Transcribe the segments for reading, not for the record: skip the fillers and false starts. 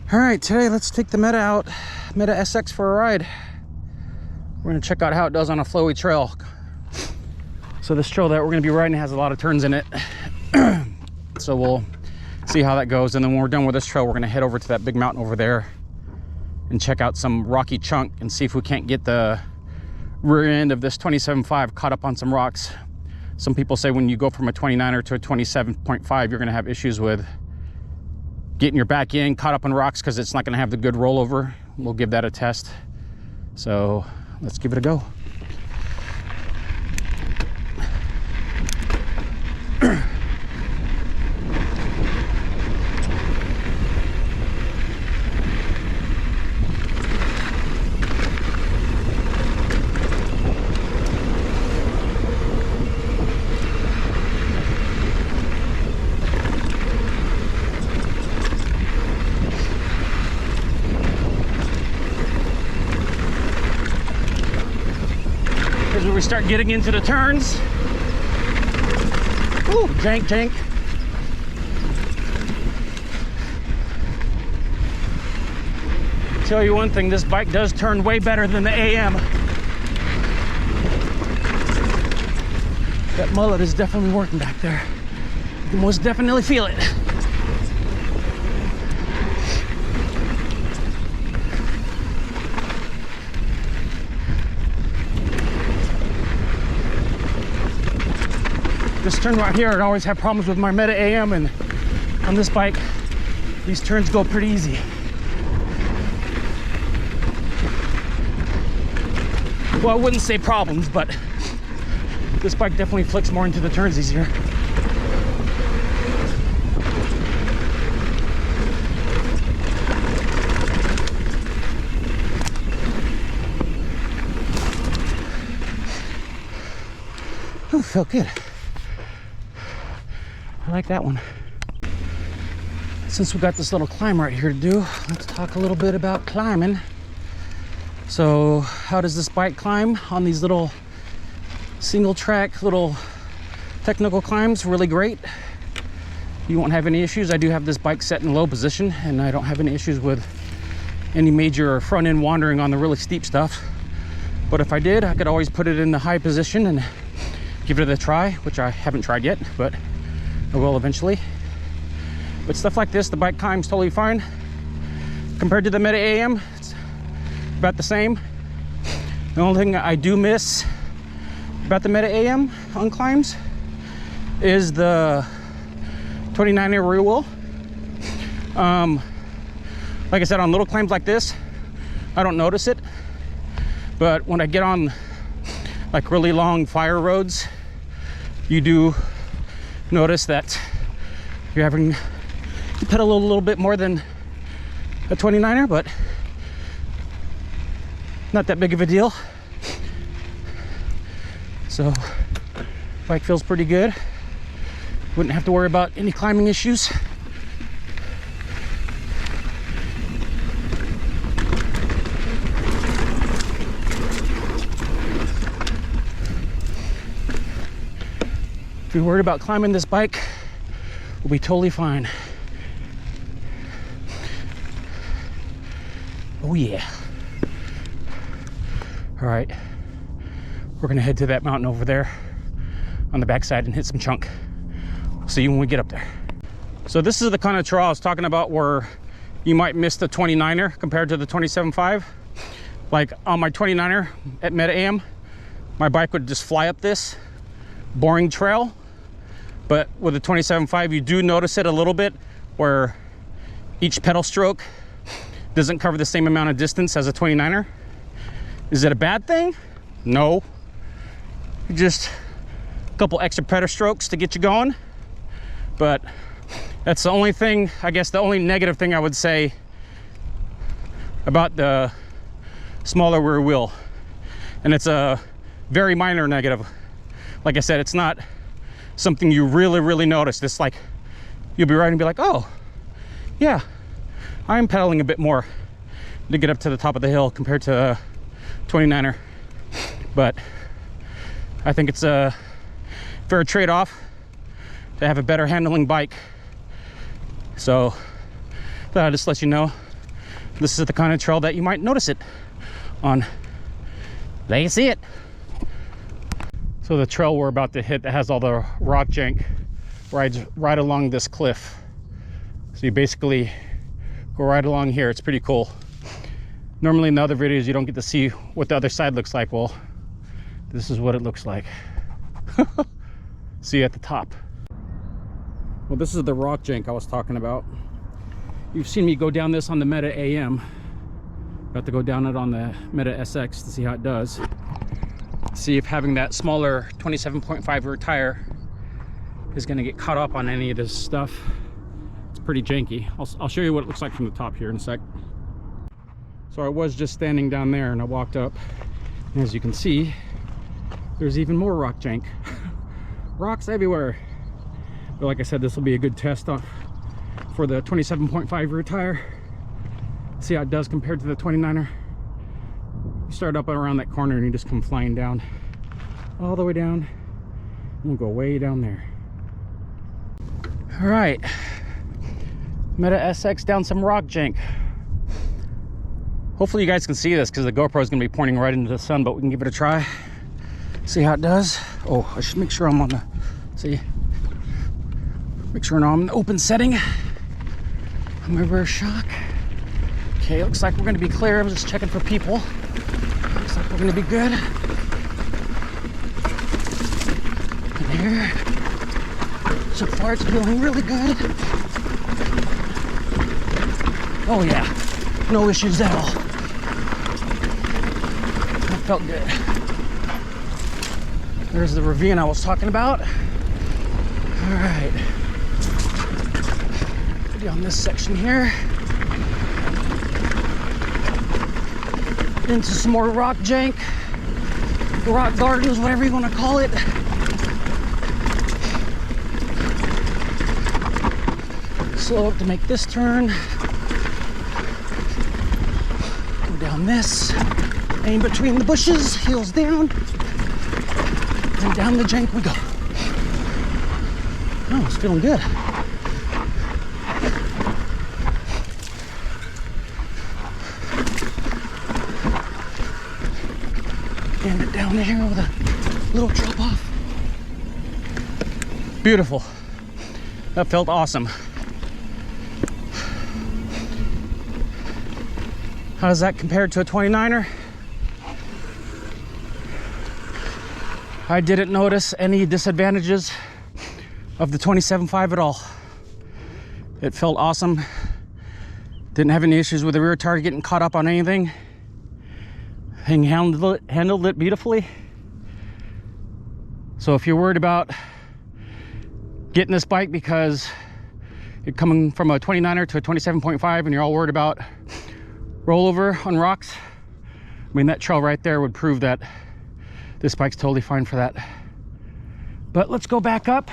All right, today let's take the Meta out, Meta SX, for a ride. We're gonna check out how it does on a flowy trail. So this trail that we're gonna be riding has a lot of turns in it. So we'll see how that goes. And then when we're done with this trail, we're gonna head over to that big mountain over there and check out some rocky chunk and see if we can't get the rear end of this 27.5 caught up on some rocks. Some people say when you go from a 29er to a 27.5, you're gonna have issues with getting your back end caught up on rocks because it's not gonna have the good rollover. We'll give that a test. So let's give it a go. As we start getting into the turns. Ooh, jank, jank. Tell you one thing, this bike does turn way better than the AM. That mullet is definitely working back there. You can most definitely feel it. This turn right here, I always have problems with my Meta AM, and on this bike, these turns go pretty easy. Well, I wouldn't say problems, but this bike definitely flicks more into the turns easier. Ooh, felt good. I like that one. Since we got this little climb right here to do, let's talk a little bit about climbing. So how does this bike climb on these little single track, little technical climbs? Really great. You won't have any issues. I do have this bike set in low position and I don't have any issues with any major front end wandering on the really steep stuff. But if I did, I could always put it in the high position and give it a try, which I haven't tried yet, but I will eventually. But stuff like this, the bike climbs totally fine. Compared to the Meta AM, it's about the same. The only thing I do miss about the Meta AM on climbs is the 29er rear wheel. Like I said, on little climbs like this, I don't notice it. But when I get on like really long fire roads, you do notice that you're having to pedal a little bit more than a 29er, but not that big of a deal. So bike feels pretty good. Wouldn't have to worry about any climbing issues. If you're worried about climbing this bike, we'll be totally fine. Oh yeah. All right, we're gonna head to that mountain over there on the backside and hit some chunk. We'll see you when we get up there. So this is the kind of trail I was talking about where you might miss the 29er compared to the 27.5. Like on my 29er at Meta AM, my bike would just fly up this boring trail. But with the 27.5, you do notice it a little bit where each pedal stroke doesn't cover the same amount of distance as a 29er. Is it a bad thing? No. Just a couple extra pedal strokes to get you going. But that's the only thing, I guess the only negative thing I would say about the smaller rear wheel. And it's a very minor negative. Like I said, it's not something you really notice. It's like you'll be riding and be like, oh yeah, I'm pedaling a bit more to get up to the top of the hill compared to a 29er. But I think it's a fair trade-off to have a better handling bike. So thought I'd just let you know. This is the kind of trail that you might notice it on. There you see it. So the trail we're about to hit that has all the rock jank rides right along this cliff. So you basically go right along here. It's pretty cool. Normally in the other videos you don't get to see what the other side looks like. Well, this is what it looks like. See you at the top. Well, this is the rock jank I was talking about. You've seen me go down this on the Meta AM. Got to go down it on the Meta SX to see how it does. See if having that smaller 27.5 rear tire is going to get caught up on any of this stuff. It's pretty janky. I'll show you what it looks like from the top here in a sec. So I was just standing down there and I walked up, and as you can see, there's even more rock jank. Rocks everywhere. But like I said, this will be a good test for the 27.5 rear tire. See how it does compared to the 29er. You start up around that corner and you just come flying down all the way down, and we'll go way down there. All right, Meta SX down some rock jank. Hopefully you guys can see this because the GoPro is going to be pointing right into the sun, but we can give it a try. See how it does. Oh, I should make sure I'm on the, see, make sure I'm in the open setting. I'm in reverse shock. Okay, looks like we're going to be clear. I'm just checking for people. Looks like we're going to be good. In here. So far it's feeling really good. Oh yeah, no issues at all. That felt good. There's the ravine I was talking about. All right, down this section here. Into some more rock jank, rock gardens, whatever you want to call it. Slow up to make this turn. Go down this, aim between the bushes, heels down, and down the jank we go. Oh, it's feeling good. And it down there with a little drop off. Beautiful. That felt awesome. How does that compare to a 29er? I didn't notice any disadvantages of the 27.5 at all. It felt awesome. Didn't have any issues with the rear tire getting caught up on anything. Thing handled it beautifully. So if you're worried about getting this bike because you're coming from a 29er to a 27.5 and you're all worried about rollover on rocks, I mean, that trail right there would prove that this bike's totally fine for that. But let's go back up.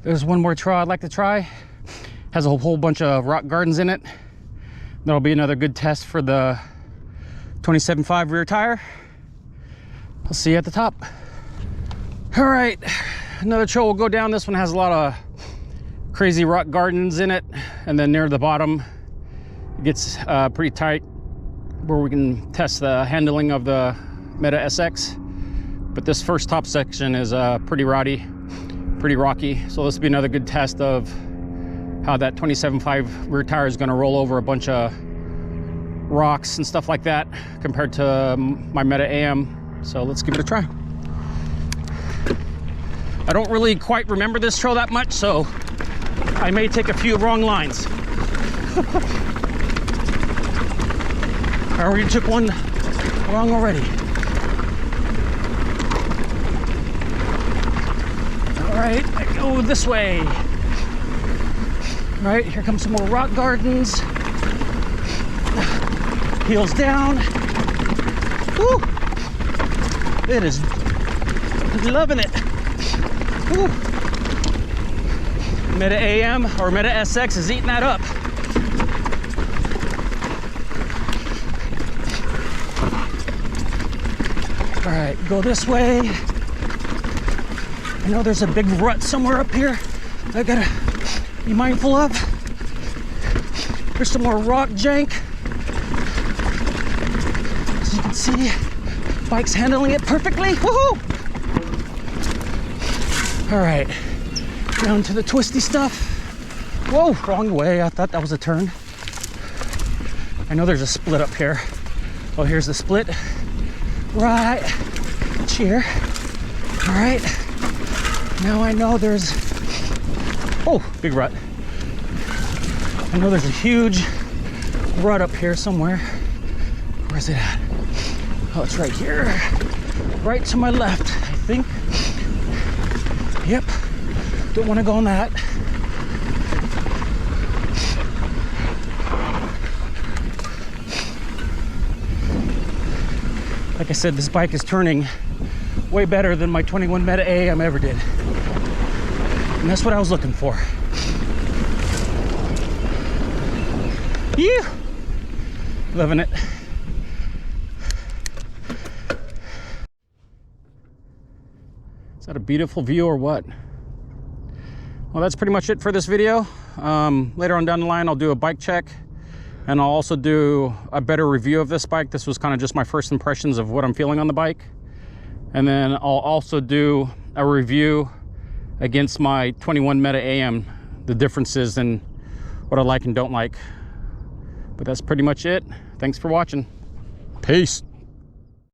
There's one more trail I'd like to try. Has a whole bunch of rock gardens in it. That'll be another good test for the 27.5 rear tire. I'll see you at the top. All right, another trail we'll go down. This one has a lot of crazy rock gardens in it, and then near the bottom it gets pretty tight where we can test the handling of the Meta SX. But this first top section is pretty rowdy, pretty rocky, so this will be another good test of how that 27.5 rear tire is going to roll over a bunch of rocks and stuff like that compared to my Meta AM. So let's give it a try. I don't really quite remember this trail that much, so I may take a few wrong lines. I already took one wrong already. All right, I go this way. All right, here comes some more rock gardens. Heels down. Woo! It is loving it. Woo! Meta AM or Meta SX is eating that up. All right, go this way. I know there's a big rut somewhere up here I gotta be mindful of. There's some more rock jank. Let's see. Bike's handling it perfectly. Woohoo! All right, down to the twisty stuff. Whoa, wrong way. I thought that was a turn. I know there's a split up here. Oh, here's the split. Right, cheer. All right, now I know there's, oh, big rut. I know there's a huge rut up here somewhere. Where's it at? Oh, it's right here. Right to my left, I think. Yep, don't want to go on that. Like I said, this bike is turning way better than my 21 Meta AM ever did. And that's what I was looking for. Yeah, loving it. Is that a beautiful view or what? Well, that's pretty much it for this video. Later on down the line, I'll do a bike check, and I'll also do a better review of this bike. This was kind of just my first impressions of what I'm feeling on the bike. And then I'll also do a review against my 21 Meta AM, the differences and what I like and don't like. But that's pretty much it. Thanks for watching. Peace.